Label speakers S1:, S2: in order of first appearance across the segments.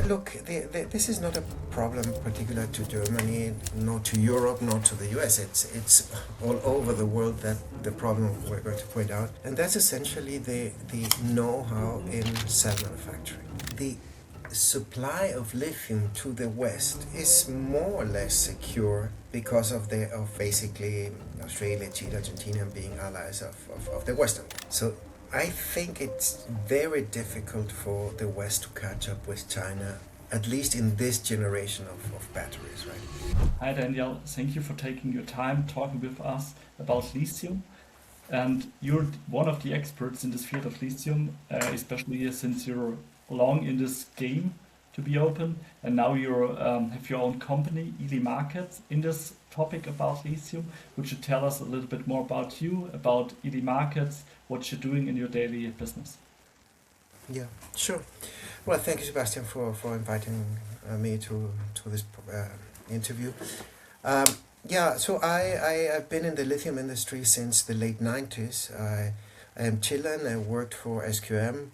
S1: look, this is not a problem particular to Germany, nor to Europe, nor to the US. It's all over the world that the problem we're going to point out. And that's essentially the know-how in cell manufacturing. The supply of lithium to the West is more or less secure because of basically Australia, Chile, Argentina being allies of the Western. So I think it's very difficult for the West to catch up with China, at least in this generation of batteries, right?
S2: Hi Daniel, thank you for taking your time talking with us about lithium. And you're one of the experts in this field of lithium, especially since you're long in this game, to be open, and now you have your own company, Markets, in this topic about lithium. Would you tell us a little bit more about you, about Markets, what you're doing in your daily business?
S1: Yeah, sure. Well, thank you, Sebastian, for inviting me to this interview. So I've been in the lithium industry since the late 90s. I am Chilean. I worked for SQM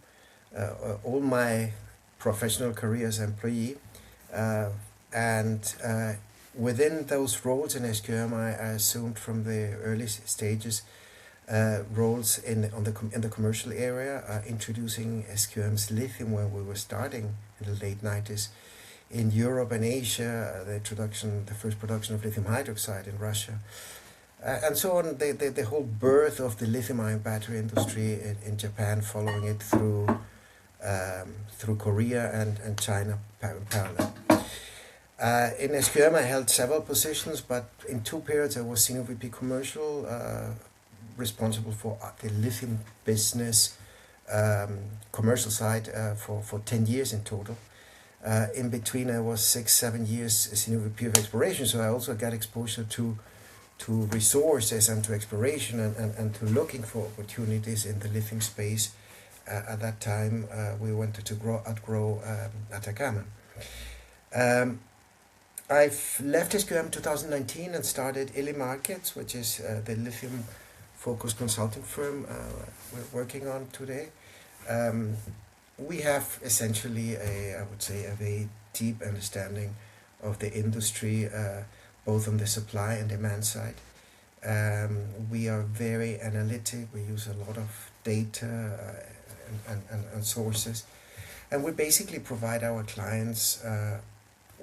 S1: all my professional career as employee, and within those roles in SQM, I assumed from the early stages roles in the commercial area, introducing SQM's lithium when we were starting in the late 90s in Europe and Asia, the first production of lithium hydroxide in Russia, and so on. The whole birth of the lithium-ion battery industry in Japan, following it through Korea and China parallel. In SQM I held several positions, but in two periods I was Senior VP Commercial, responsible for the lithium business commercial side for 10 years in total. In between I was 6-7 years Senior VP of Exploration, so I also got exposure to resources and to exploration and to looking for opportunities in the lithium space. At that time, we wanted to outgrow Atacama. I've left SQM 2019 and started Markets, which is the lithium-focused consulting firm we're working on today. We have essentially I would say, a very deep understanding of the industry, both on the supply and demand side. We are very analytic. We use a lot of data and sources, and we basically provide our clients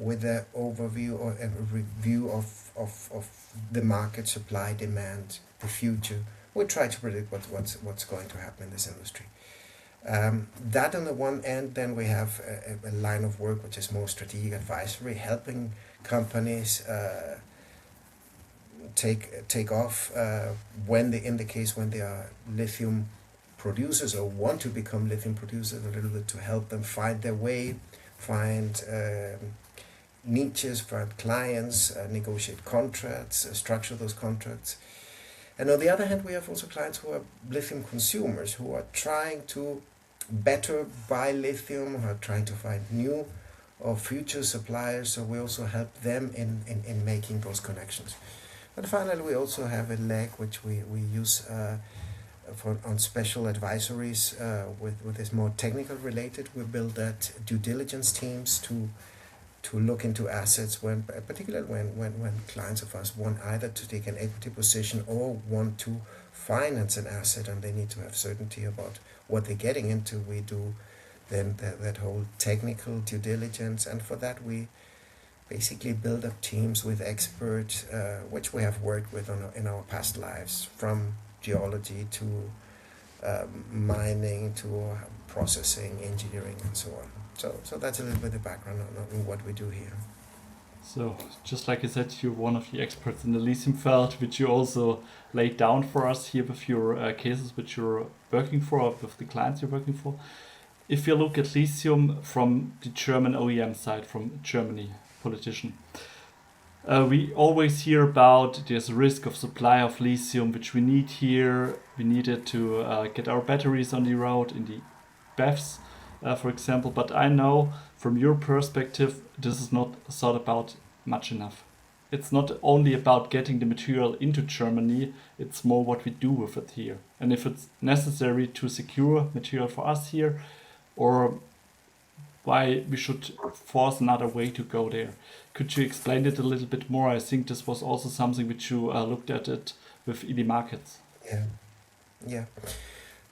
S1: with an overview or a review of the market, supply, demand, the future. We try to predict what's going to happen in this industry. That on the one end, then we have a line of work which is more strategic advisory, helping companies take off when they are lithium producers or want to become lithium producers, a little bit to help them find their way, find niches, find clients, negotiate contracts, structure those contracts. And on the other hand, we have also clients who are lithium consumers, who are trying to better buy lithium, who are trying to find new or future suppliers, so we also help them in making those connections. And finally, we also have a leg which we use on special advisories with this more technical related. We build that due diligence teams to look into assets, particularly when clients of us want either to take an equity position or want to finance an asset and they need to have certainty about what they're getting into. We do then that whole technical due diligence, and for that we basically build up teams with experts which we have worked with in our past lives, from geology to mining to processing, engineering, and so on. So that's a little bit the background on what we do here.
S2: So, just like I said, you're one of the experts in the lithium field, which you also laid down for us here with your cases which you're working for, or with the clients you're working for. If you look at lithium from the German OEM side, from Germany, politician, we always hear about there's a risk of supply of lithium, which we need here. We need it to get our batteries on the road, in the BEVs, for example. But I know from your perspective, this is not thought about much enough. It's not only about getting the material into Germany, it's more what we do with it here. And if it's necessary to secure material for us here, or why we should force another way to go there. Could you explain it a little bit more? I think this was also something which you looked at it with ED markets.
S1: Yeah, yeah,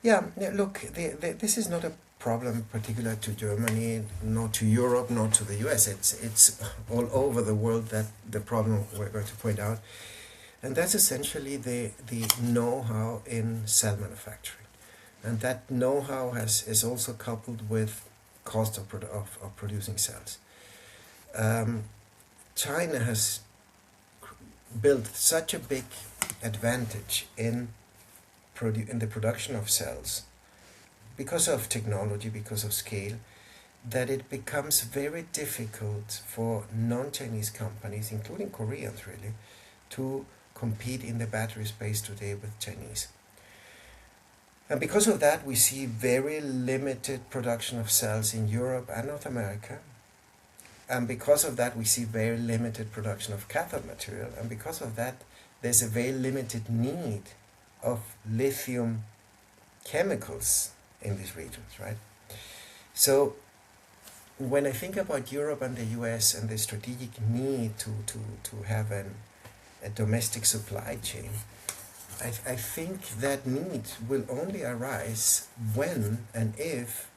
S1: yeah. Look, this is not a problem particular to Germany, nor to Europe, nor to the US. It's all over the world that the problem we're going to point out, and that's essentially the know-how in cell manufacturing, and that know-how is also coupled with cost of producing cells. China has built such a big advantage in the production of cells because of technology, because of scale, that it becomes very difficult for non-Chinese companies, including Koreans really, to compete in the battery space today with Chinese. And because of that, we see very limited production of cells in Europe and North America. And because of that, we see very limited production of cathode material. And because of that, there's a very limited need of lithium chemicals in these regions, right? So when I think about Europe and the US and the strategic need to have a domestic supply chain, I think that need will only arise when and if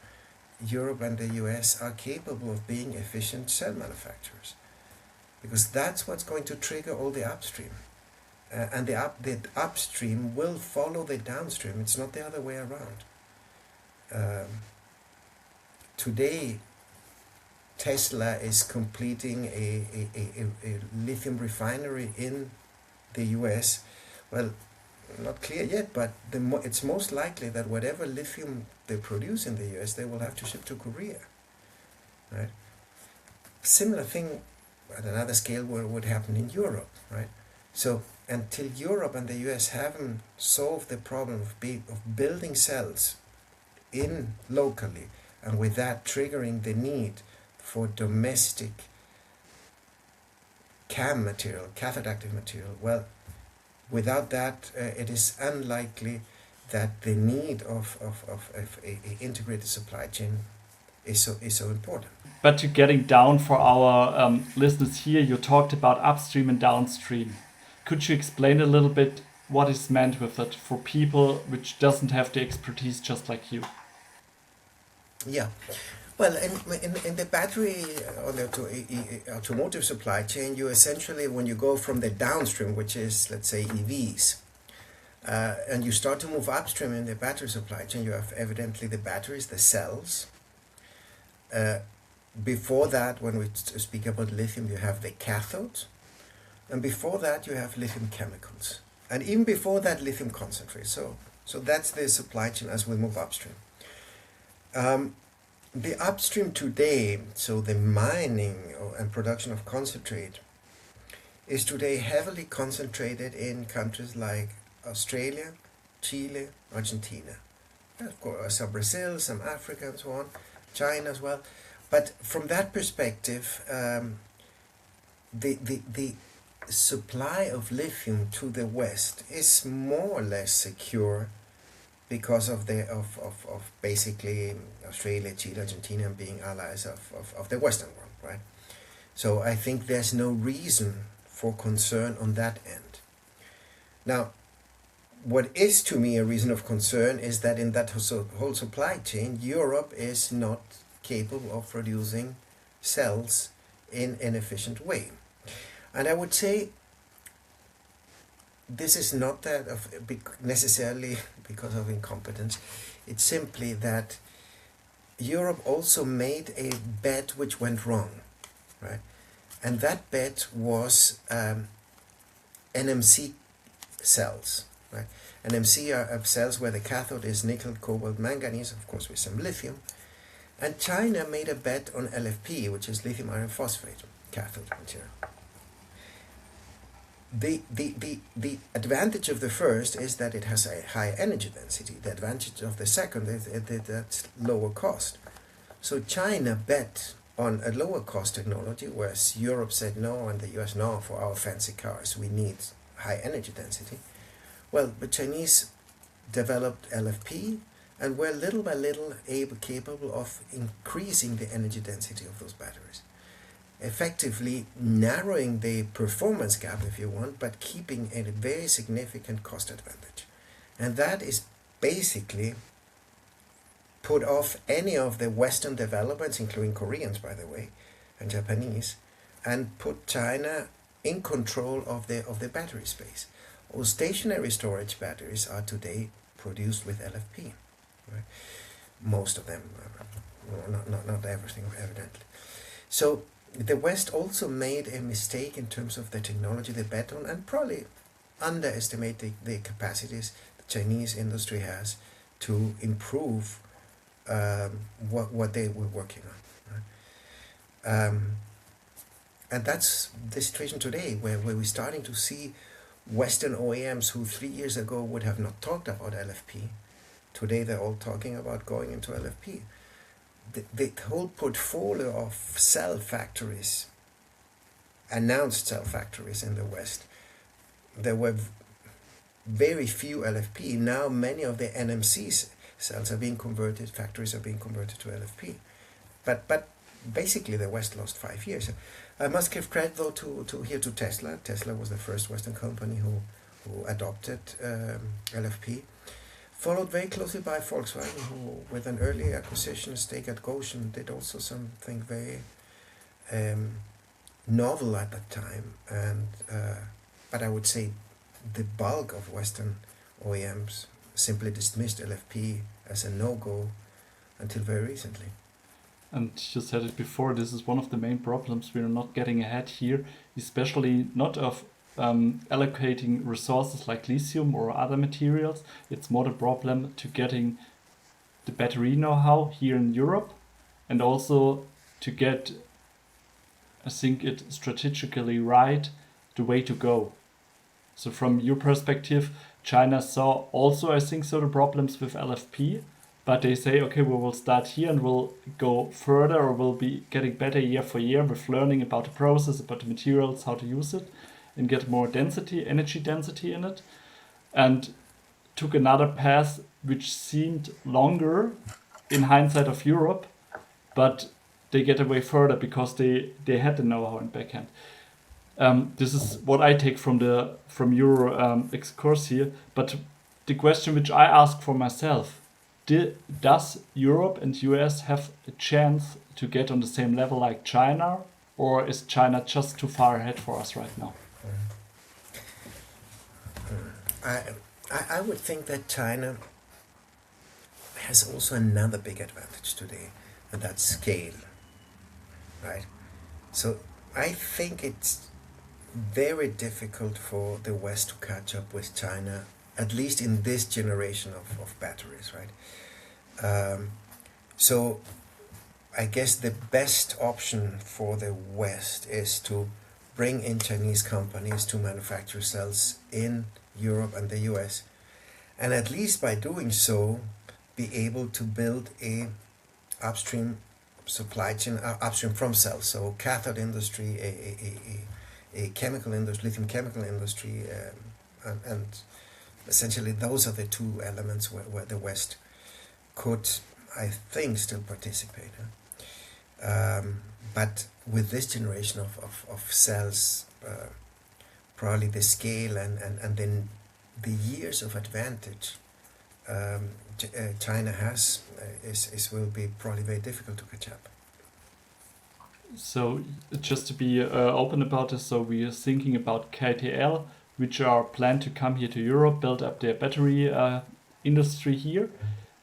S1: Europe and the US are capable of being efficient cell manufacturers, because that's what's going to trigger all the upstream, and the upstream will follow the downstream. It's not the other way around. Today, Tesla is completing a lithium refinery in the US. Well, not clear yet, but it's most likely that whatever lithium they produce in the US, they will have to ship to Korea, right? Similar thing at another scale would happen in Europe, right? So until Europe and the US haven't solved the problem of building cells in locally, and with that triggering the need for domestic CAM material, cathode active material, well, without that, it is unlikely that the need of a integrated supply chain is so important.
S2: But you're getting down for our listeners here, you talked about upstream and downstream. Could you explain a little bit what is meant with it for people which doesn't have the expertise just like you?
S1: Yeah. Well, in the battery or the automotive supply chain, you essentially, when you go from the downstream, which is, let's say, EVs, and you start to move upstream in the battery supply chain, you have evidently the batteries, the cells. Before that, when we speak about lithium, you have the cathode. And before that, you have lithium chemicals. And even before that, lithium concentrate. So that's the supply chain as we move upstream. The upstream today, so the mining and production of concentrate, is today heavily concentrated in countries like Australia, Chile, Argentina. Of course, some Brazil, some Africa, and so on, China as well. But from that perspective, the supply of lithium to the West is more or less secure because of basically Australia, Chile, Argentina being allies of the Western world, right? So I think there's no reason for concern on that end. Now, what is to me a reason of concern is that in that whole supply chain, Europe is not capable of producing cells in an efficient way. And I would say this is not that necessarily because of incompetence. It's simply that Europe also made a bet which went wrong, right? And that bet was NMC cells, right? NMC are cells where the cathode is nickel, cobalt, manganese, of course with some lithium. And China made a bet on LFP, which is lithium iron phosphate cathode material. The advantage of the first is that it has a high energy density. The advantage of the second is that's lower cost. So China bet on a lower cost technology, whereas Europe said no and the US no, for our fancy cars we need high energy density. Well, the Chinese developed LFP and we're little by little capable of increasing the energy density of those batteries, effectively narrowing the performance gap, if you want, but keeping a very significant cost advantage. And that is basically put off any of the Western developments, including Koreans, by the way, and Japanese, and put China in control of the battery space. All stationary storage batteries are today produced with LFP. Right? Most of them, not everything, evidently. So the West also made a mistake in terms of the technology they bet on, and probably underestimate the capacities the Chinese industry has to improve what they were working on. Right? And that's the situation today, where we're starting to see Western OEMs who 3 years ago would have not talked about LFP. Today they're all talking about going into LFP. The whole portfolio of cell factories, announced cell factories in the West, there were very few LFP. Now many of the NMC cells are being converted, factories are being converted to LFP. But basically the West lost 5 years. I must give credit though to Tesla. Tesla was the first Western company who adopted LFP. Followed very closely by Volkswagen, who, with an early acquisition stake at Gotion, did also something very novel at that time. And but I would say the bulk of Western OEMs simply dismissed LFP as a no-go until very recently.
S2: And you said it before, this is one of the main problems. We're not getting ahead here, especially not of allocating resources like lithium or other materials. It's more the problem to getting the battery know-how here in Europe, and also to get, I think it strategically right, the way to go. So from your perspective, China saw also, I think so, the problems with LFP, but they say, okay, we will start here and we'll go further, or we'll be getting better year for year with learning about the process, about the materials, how to use it, and get more density, energy density in it, and took another path which seemed longer in hindsight of Europe, but they get away further because they had the know-how in backhand. This is what I take from your excursus here, but the question which I ask for myself, does Europe and US have a chance to get on the same level like China, or is China just too far ahead for us right now?
S1: I would think that China has also another big advantage today, and that's scale, right? So I think it's very difficult for the West to catch up with China, at least in this generation of batteries, right? So I guess the best option for the West is to bring in Chinese companies to manufacture cells in Europe and the US, and at least by doing so be able to build a upstream supply chain, upstream from cells, so cathode industry, a chemical industry, lithium chemical industry, and essentially those are the two elements where the West could, I think, still participate. But with this generation of cells, probably the scale and then the years of advantage China has will be probably very difficult to catch up.
S2: So just to be open about this, so we are thinking about KTL, which are planned to come here to Europe, build up their battery industry here.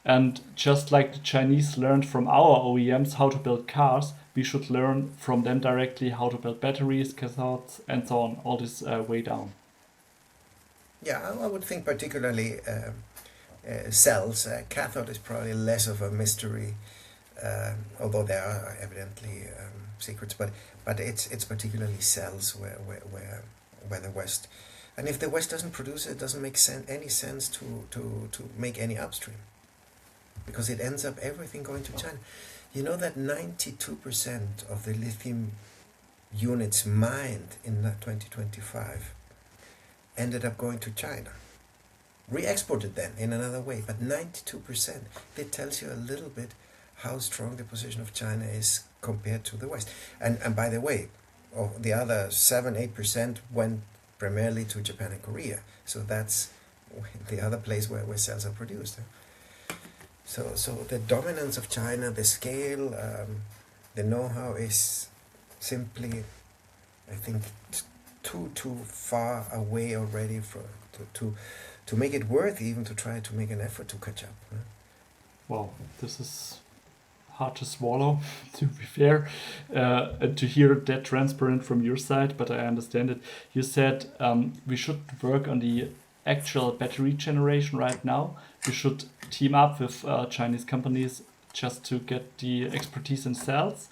S2: And just like the Chinese learned from our OEMs how to build cars, we should learn from them directly how to build batteries, cathodes, and so on, all this way down.
S1: Yeah, I would think particularly cells. Cathode is probably less of a mystery, although there are evidently secrets. But it's particularly cells where the West, and if the West doesn't produce it, it doesn't make any sense to make any upstream, because it ends up everything going to China. You know that 92% of the lithium units mined in 2025 ended up going to China. re-export it then in another way. But 92%, that tells you a little bit how strong the position of China is compared to the West. And by the way, the other 7-8% went primarily to Japan and Korea. So that's the other place where cells are produced. So the dominance of China, the scale, the know-how is simply, I think, too far away already to make it worth even to try to make an effort to catch up.
S2: Wow, this is hard to swallow, to be fair, and to hear that transparent from your side, but I understand it. You said we should work on the actual battery generation right now. We should team up with Chinese companies just to get the expertise in cells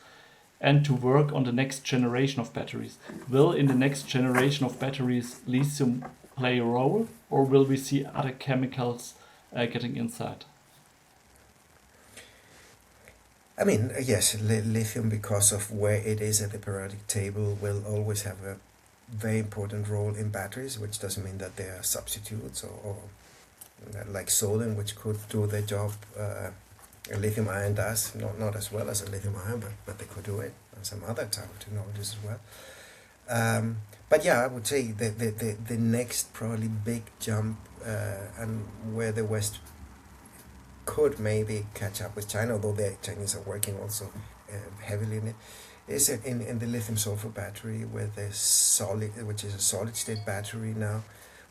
S2: and to work on the next generation of batteries. Will in the next generation of batteries lithium play a role, or will we see other chemicals getting inside?
S1: I mean, yes, lithium, because of where it is at the periodic table, will always have a very important role in batteries, which doesn't mean that they are substitutes or like sodium, which could do the job a lithium ion does, not as well as a lithium ion, but they could do it, and some other type of technologies as well. But yeah, I would say the next probably big jump and where the West could maybe catch up with China, although the Chinese are working also heavily in it, is in the lithium sulfur battery, which is a solid state battery now,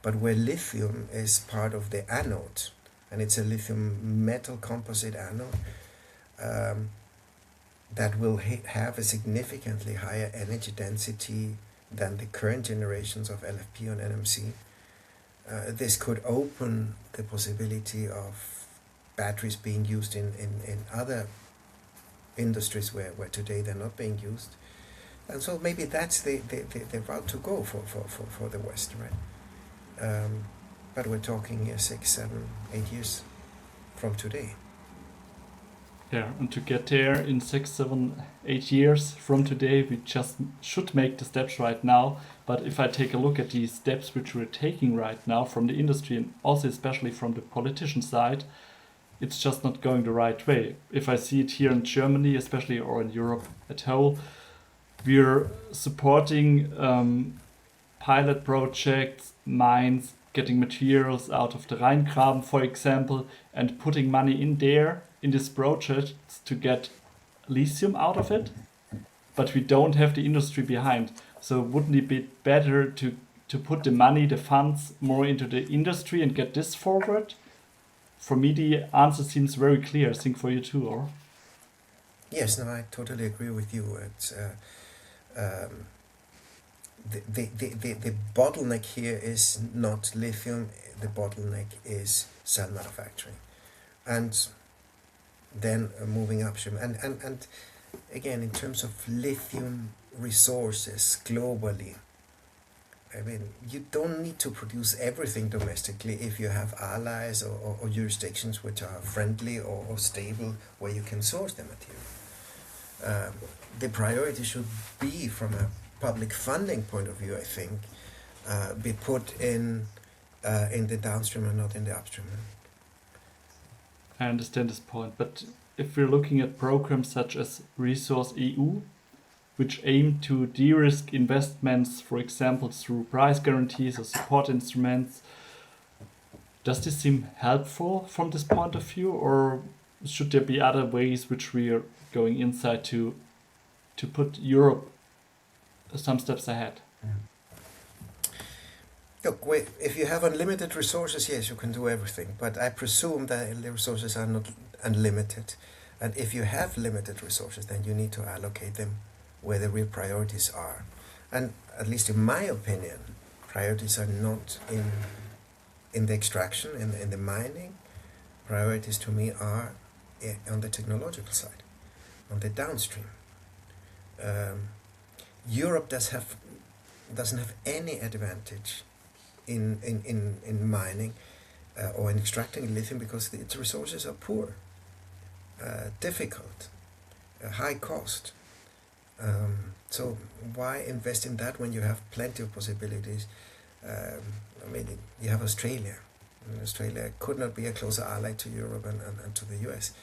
S1: but where lithium is part of the anode, and it's a lithium metal composite anode that will have a significantly higher energy density than the current generations of LFP and NMC. This could open the possibility of batteries being used in other industries where today they're not being used. And so maybe that's the route to go for the West, right? But we're talking 6, 7, 8 years from today.
S2: Yeah, and to get there in 6, 7, 8 years from today, we just should make the steps right now. But if I take a look at the steps which we're taking right now from the industry and also especially from the politician side, it's just not going the right way. If I see it here in Germany, especially, or in Europe at whole, we're supporting pilot projects, mines, getting materials out of the Rheingraben, for example, and putting money in there, in this project, to get lithium out of it. But we don't have the industry behind. So wouldn't it be better to put the money, the funds, more into the industry and get this forward? For me, the answer seems very clear. I think for you too, or?
S1: Yes, no, I totally agree with you. It's the bottleneck here is not lithium. The bottleneck is cell manufacturing, and then moving upstream. And again, in terms of lithium resources globally, I mean, you don't need to produce everything domestically if you have allies or jurisdictions which are friendly or stable where you can source the material. The priority should be, from a public funding point of view, I think, be put in the downstream and not in the upstream.
S2: I understand this point, but if we're looking at programs such as Resource EU, which aim to de-risk investments, for example, through price guarantees or support instruments, does this seem helpful from this point of view, or should there be other ways which we are going inside to put Europe some steps ahead?
S1: Look, if you have unlimited resources, yes, you can do everything. But I presume that the resources are not unlimited. And if you have limited resources, then you need to allocate them where the real priorities are. And at least in my opinion, priorities are not in the extraction, in the mining. Priorities to me are on the technological side, on the downstream. Europe doesn't have any advantage in mining or in extracting lithium because its resources are poor, difficult, high cost. So why invest in that when you have plenty of possibilities? I mean, you have Australia, Australia could not be a closer ally to Europe and to the US.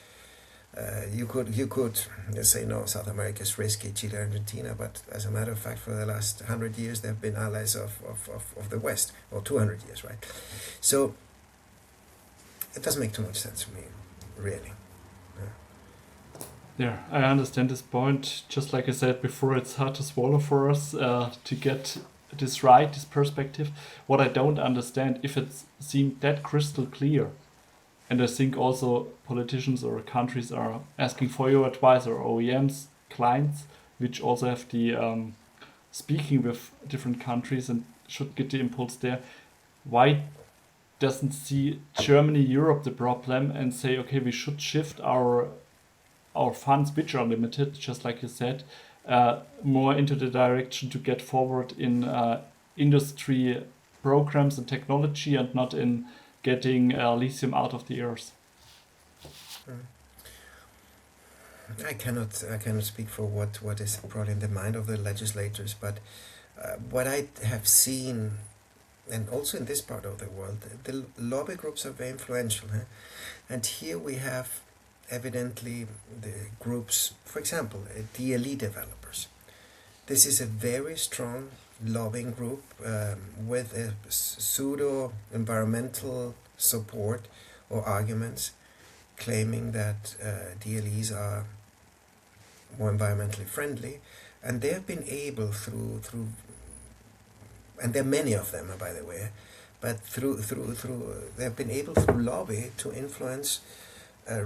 S1: You could say no, South America is risky, Chile, Argentina, but as a matter of fact, for the last 100 years, they've been allies of the West, or 200 years, right? So it doesn't make too much sense to me, really.
S2: Yeah, I understand this point. Just like I said before, it's hard to swallow for us to get this right, this perspective. What I don't understand, if it's seemed that crystal clear, and I think also politicians or countries are asking for your advice, or OEMs, clients, which also have the speaking with different countries and should get the impulse there. Why doesn't see Germany, Europe the problem and say, okay, we should shift our funds, which are limited, just like you said, more into the direction to get forward in industry programs and technology, and not in getting lithium out of the earth?
S1: I cannot speak for what is probably in the mind of the legislators, but what I have seen, and also in this part of the world, the lobby groups are very influential. And here we have evidently the groups, for example, DLE developers. This is a very strong lobbying group with a pseudo-environmental support or arguments claiming that DLEs are more environmentally friendly, and they have been able through and there are many of them, by the way, but through they have been able through lobby to influence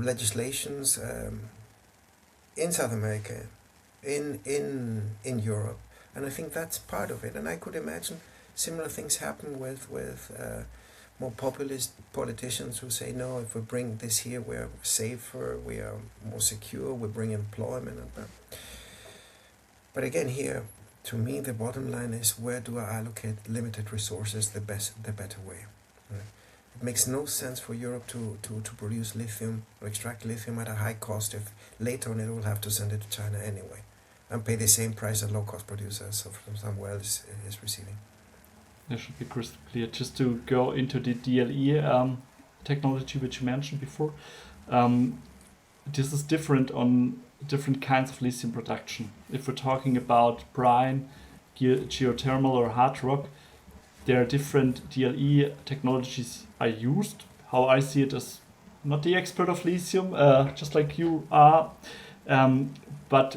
S1: legislations in South America, in Europe, and I think that's part of it. And I could imagine similar things happen with more populist politicians who say, no, if we bring this here, we're safer, we are more secure, we bring employment. But again, here, to me, the bottom line is, where do I allocate limited resources the better way? Right? It makes no sense for Europe to produce lithium or extract lithium at a high cost if later on it will have to send it to China anyway and pay the same price a low-cost producer so from somewhere else is receiving.
S2: That should be crystal clear. Just to go into the DLE technology which you mentioned before, this is different on different kinds of lithium production. If we're talking about brine, geothermal or hard rock, there are different DLE technologies are used. How I see it as not the expert of lithium, just like you are, but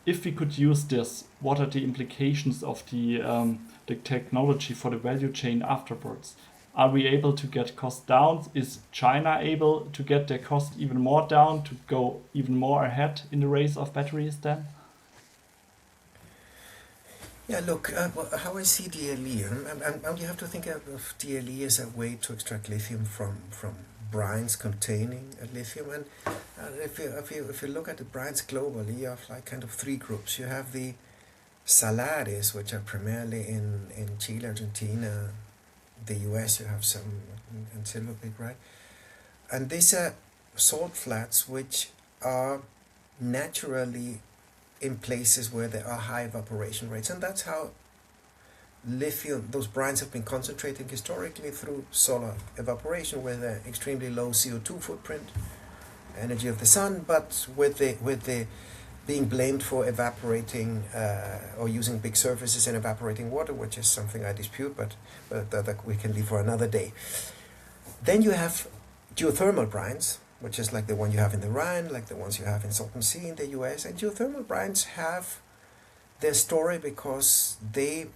S2: if we could use this, what are the implications of the technology for the value chain afterwards? Are we able to get costs down? Is China able to get their cost even more down, to go even more ahead in the race of batteries then?
S1: Yeah, look, how I see DLE, and you have to think of DLE as a way to extract lithium from brines containing lithium. And if you look at the brines globally, you have like kind of three groups. You have the salares, which are primarily in Chile, Argentina, the US. You have some in Silver Peak, right? And these are salt flats which are naturally in places where there are high evaporation rates, and that's how lithium, those brines have been concentrating historically through solar evaporation, with an extremely low CO2 footprint, energy of the sun, but with the being blamed for evaporating or using big surfaces and evaporating water, which is something I dispute, but that we can leave for another day. Then you have geothermal brines, which is like the one you have in the Rhine, like the ones you have in Salton Sea in the US. And geothermal brines have their story because they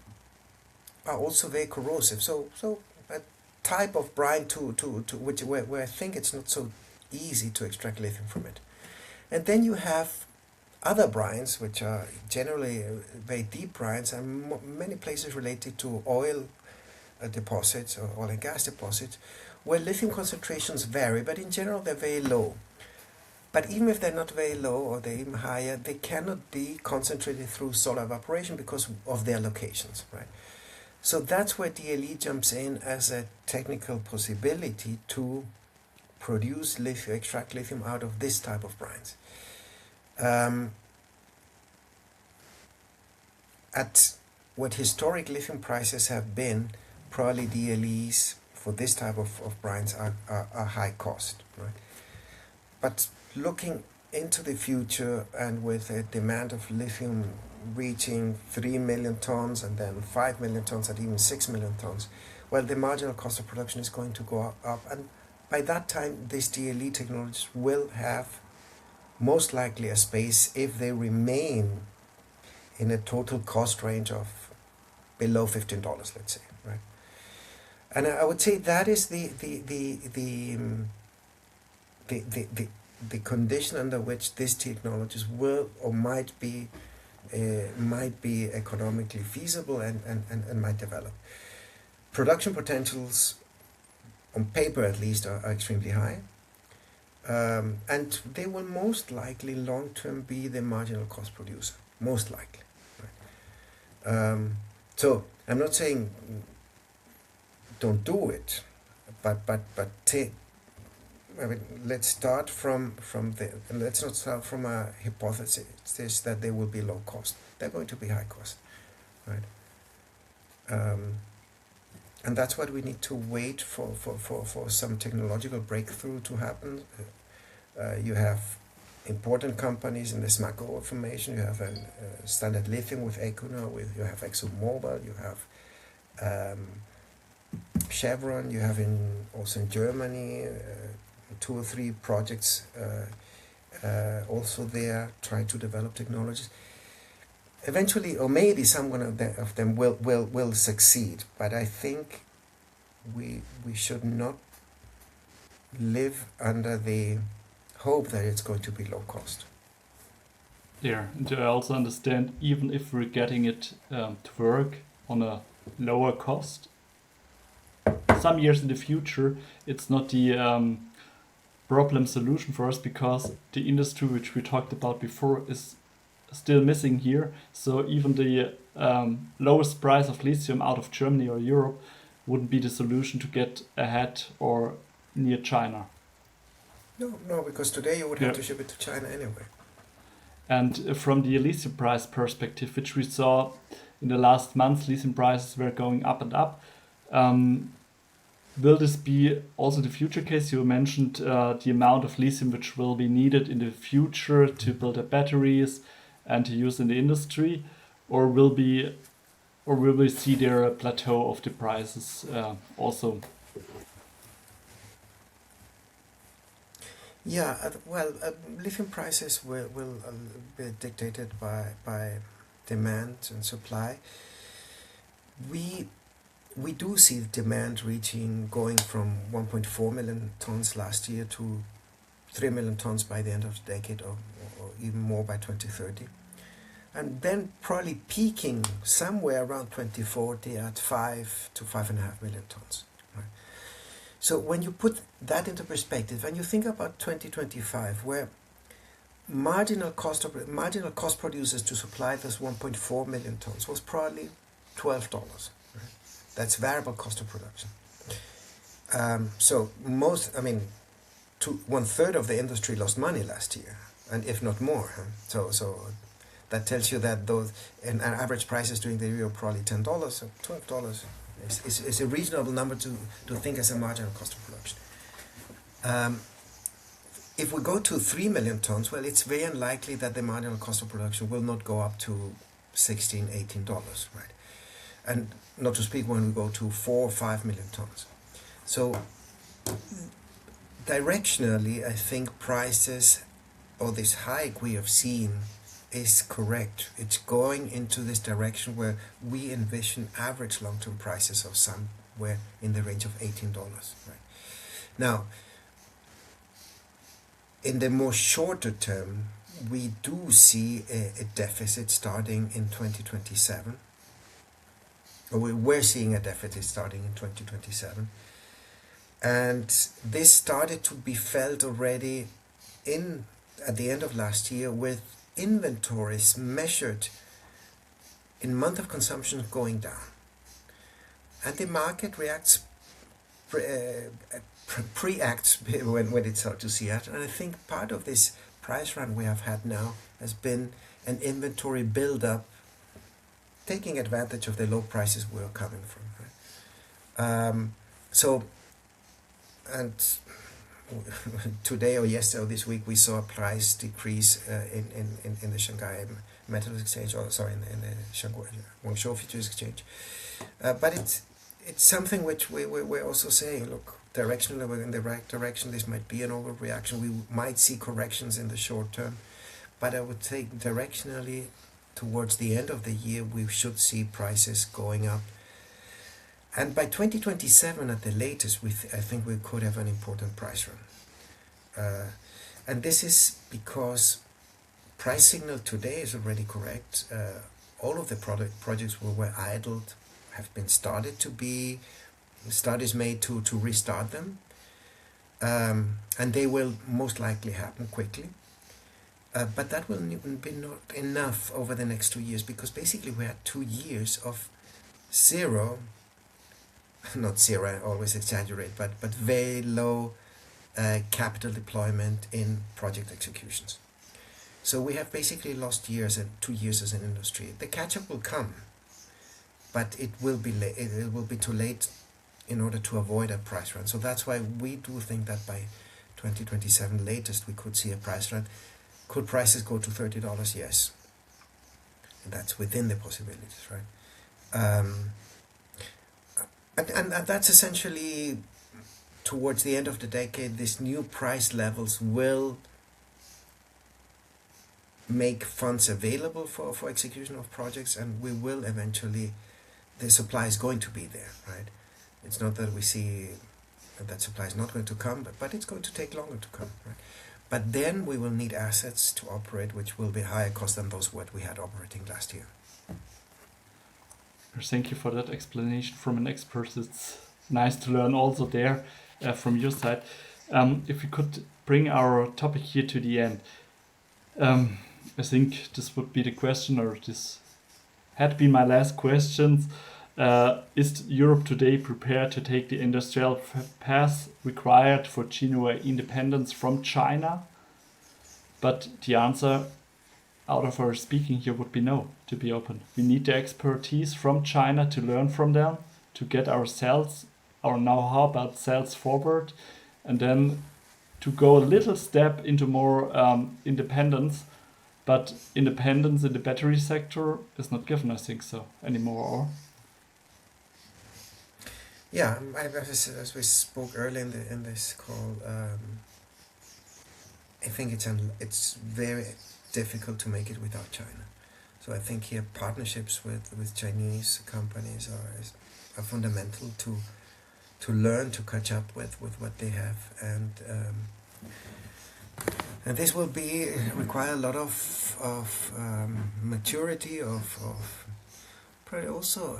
S1: are also very corrosive. So a type of brine to which where I think it's not so easy to extract lithium from it. And then you have other brines, which are generally very deep brines, and many places related to oil deposits or oil and gas deposits, where lithium concentrations vary, but in general they're very low. But even if they're not very low or they're even higher, they cannot be concentrated through solar evaporation because of their locations, right? So that's where DLE jumps in as a technical possibility to produce lithium, extract lithium out of this type of brines. At what historic lithium prices have been, probably DLEs for this type of brines are high cost, right? But looking into the future, and with a demand of lithium reaching 3 million tons and then 5 million tons and even 6 million tons, well, the marginal cost of production is going to go up. And by that time, these DLE technologies will have most likely a space if they remain in a total cost range of below $15, let's say, right? And I would say that is the condition under which these technologies will or might be economically feasible and might develop. Production potentials, on paper at least, are extremely high. And they will most likely long-term be the marginal cost producer, most likely. Right? So I'm not saying don't do it, but let's start let's not start from a hypothesis that they will be low cost. They're going to be high cost, right? And that's what we need to wait for some technological breakthrough to happen. You have important companies in this macro formation. You have Standard Lithium with Equinor, you have ExxonMobil, you have Chevron, you have also in Germany 2 or 3 projects also there trying to develop technologies. Eventually, or maybe some one of them will succeed, but I think we should not live under the hope that it's going to be low cost.
S2: Yeah, and I also understand, even if we're getting it to work on a lower cost, some years in the future, it's not the problem solution for us, because the industry which we talked about before is still missing here. So even the lowest price of lithium out of Germany or Europe wouldn't be the solution to get ahead or near China.
S1: No, because today you would have to ship it to China anyway.
S2: And from the lithium price perspective, which we saw in the last month, lithium prices were going up and up. Will this be also the future case? You mentioned the amount of lithium which will be needed in the future to build up batteries and to use in the industry, or will we see there a plateau of the prices also?
S1: Yeah, lithium prices will be dictated by demand and supply. We do see demand going from 1.4 million tons last year to 3 million tons by the end of the decade, or even more by 2030. And then probably peaking somewhere around 2040 at 5 to 5.5 million tons. Right? So when you put that into perspective, and you think about 2025, where marginal cost producers to supply this 1.4 million tons was probably $12. Right? That's variable cost of production. So one third of the industry lost money last year, and if not more. So that tells you that an average prices during the year are probably $10 or $12 is a reasonable number to think as a marginal cost of production. If we go to 3 million tons, well, it's very unlikely that the marginal cost of production will not go up to $16, $18, right? And not to speak when we go to 4 or 5 million tons. So directionally, I think prices, or this hike we have seen, is correct. It's going into this direction where we envision average long-term prices of somewhere in the range of $18. Right? Now, in the more shorter term, we do see a deficit starting in 2027. Or we're seeing a deficit starting in 2027. And this started to be felt already at the end of last year, with inventories measured in month of consumption going down. And the market pre-acts when it starts to see that. And I think part of this price run we have had now has been an inventory build-up, taking advantage of the low prices we're coming from. Right? So, and today or yesterday or this week we saw a price decrease in the Shanghai Metals Exchange, or sorry, in the Guangzhou Futures Exchange. But it's something which we're also saying, look, directionally we're in the right direction. This might be an overreaction. We might see corrections in the short term, but I would say directionally towards the end of the year we should see prices going up. And by 2027 at the latest, I think we could have an important price run. And this is because price signal today is already correct. All of the projects were idled have been started to be studies made to restart them. And they will most likely happen quickly. But that will be not enough over the next 2 years, because basically we had 2 years of zero, not zero, I always exaggerate, but very low capital deployment in project executions. So we have basically lost 2 years as an industry. The catch-up will come, but it will be late. It will be too late in order to avoid a price run. So that's why we do think that by 2027 latest we could see a price run. Could prices go to $30? Yes. And that's within the possibilities, right? And that's essentially towards the end of the decade, these new price levels will make funds available for execution of projects, and we will eventually, the supply is going to be there, right? It's not that we see that supply is not going to come, but it's going to take longer to come, right? But then we will need assets to operate, which will be higher cost than those what we had operating last year.
S2: Thank you for that explanation from an expert. It's nice to learn also there from your side. If we could bring our topic here to the end, I think this would be the question, or this had been my last question. Is Europe today prepared to take the industrial path required for genuine independence from China? But the answer out of our speaking here would be no, to be open. We need the expertise from China to learn from them, to get our know-how about cells forward, and then to go a little step into more independence. But independence in the battery sector is not given, I think so, anymore. Or?
S1: Yeah, as we spoke earlier in this call, I think it's very difficult to make it without China. So I think here partnerships with Chinese companies are fundamental to learn to catch up with what they have, and this will require a lot of maturity, of probably also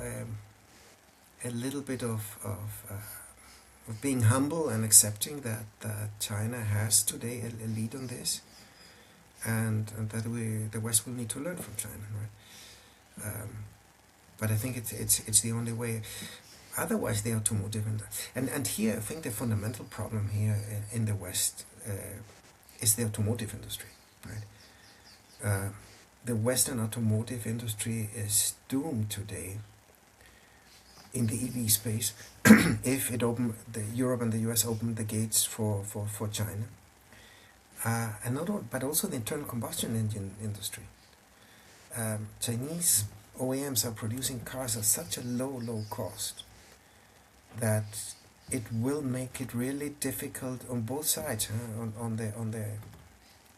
S1: a little bit of being humble and accepting that China has today a lead on this, and that the West will need to learn from China, right? But I think it's the only way. Otherwise, the automotive and here I think the fundamental problem here in the West is the automotive industry, right? The Western automotive industry is doomed today in the EV space if Europe and the US open the gates for China, and not all, but also the internal combustion engine industry. Chinese OEMs are producing cars at such a low cost that it will make it really difficult on both sides, on the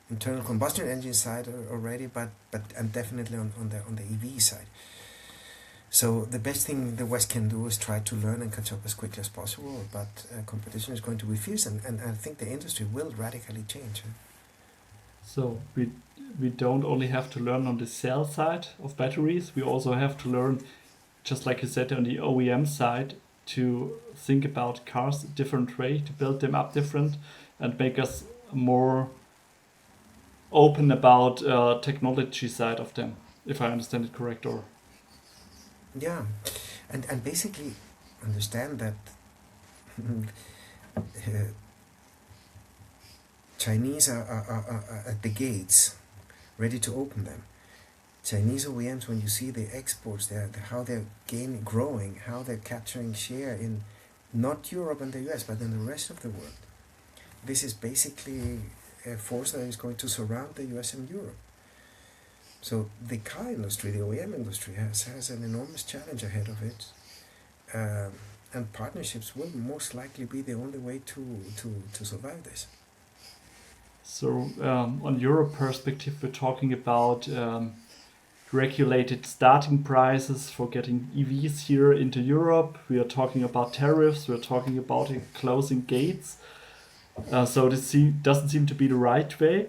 S1: internal combustion engine side already, but and definitely on the EV side. So the best thing the West can do is try to learn and catch up as quickly as possible, but competition is going to be fierce, and I think the industry will radically change.
S2: So we don't only have to learn on the cell side of batteries, we also have to learn, just like you said, on the OEM side, to think about cars a different way, to build them up different, and make us more open about technology side of them, if I understand it correct. Or
S1: yeah, and basically understand that Chinese are at the gates, ready to open them. Chinese OEMs, when you see the exports, how they're growing, how they're capturing share in not Europe and the US, but in the rest of the world. This is basically a force that is going to surround the US and Europe. So the car industry, the OEM industry, has an enormous challenge ahead of it. And partnerships will most likely be the only way to survive this.
S2: So on your perspective, we're talking about regulated starting prices for getting EVs here into Europe. We are talking about tariffs. We're talking about closing gates. So this doesn't seem to be the right way.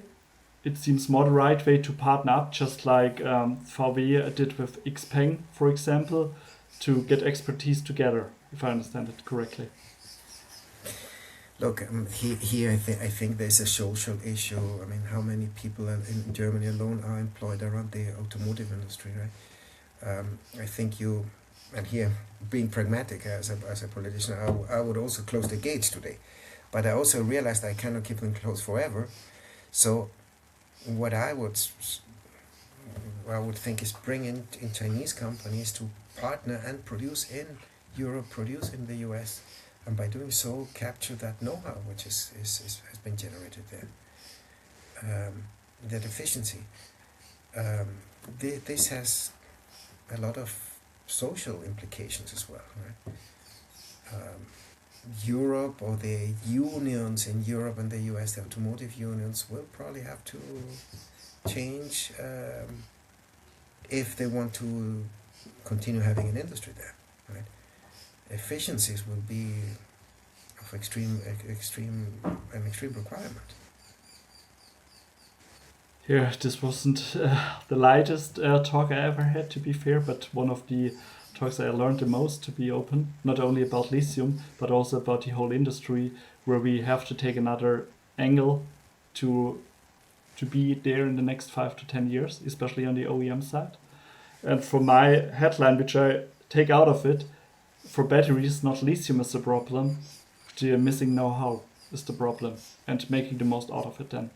S2: It seems more the right way to partner up, just like VW did with Xpeng, for example, to get expertise together, if I understand it correctly.
S1: Look, here I think there's a social issue. I mean, how many people in Germany alone are employed around the automotive industry, right? I think and here, being pragmatic as a politician, I would also close the gates today. But I also realized I cannot keep them closed forever. So what I would think is bring in Chinese companies to partner and produce in Europe, produce in the US, and by doing so capture that know-how which has been generated there. That efficiency. This has a lot of social implications as well, right? Europe, or the unions in Europe and the US, the automotive unions, will probably have to change if they want to continue having an industry there, right? Efficiencies will be of extreme requirement.
S2: Yeah, this wasn't the lightest talk I ever had, to be fair, but one of the talks I learned the most, to be open, not only about lithium, but also about the whole industry, where we have to take another angle to be there in the next 5 to 10 years, especially on the OEM side. And for my headline, which I take out of it, for batteries, not lithium is the problem, the missing know-how is the problem, and making the most out of it then.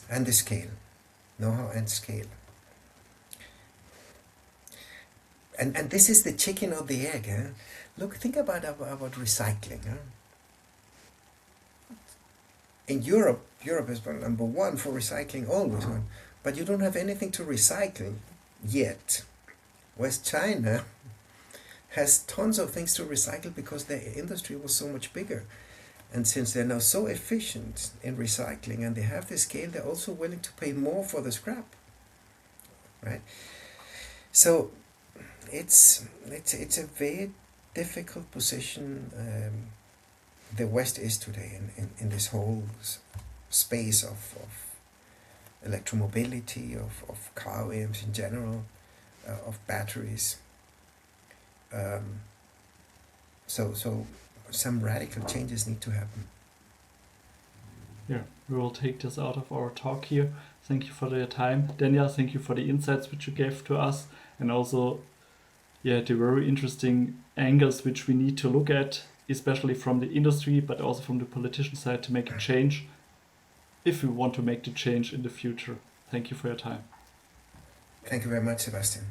S1: And the scale. Know-how and scale. And this is the chicken or the egg. Huh? Look, think about recycling. Huh? In Europe has been number one for recycling, always one. But you don't have anything to recycle yet. West China has tons of things to recycle because their industry was so much bigger. And since they're now so efficient in recycling and they have the scale, they're also willing to pay more for the scrap. Right? So it's a very difficult position the West is today in this whole space of electromobility, of car OEMs in general, of batteries. So some radical changes need to happen.
S2: Yeah, we will take this out of our talk here. Thank you for your time, Daniel. Thank you for the insights which you gave to us, and also the very interesting angles which we need to look at, especially from the industry, but also from the politician side, to make a change, if we want to make the change in the future. Thank you for your time.
S1: Thank you very much, Sebastian.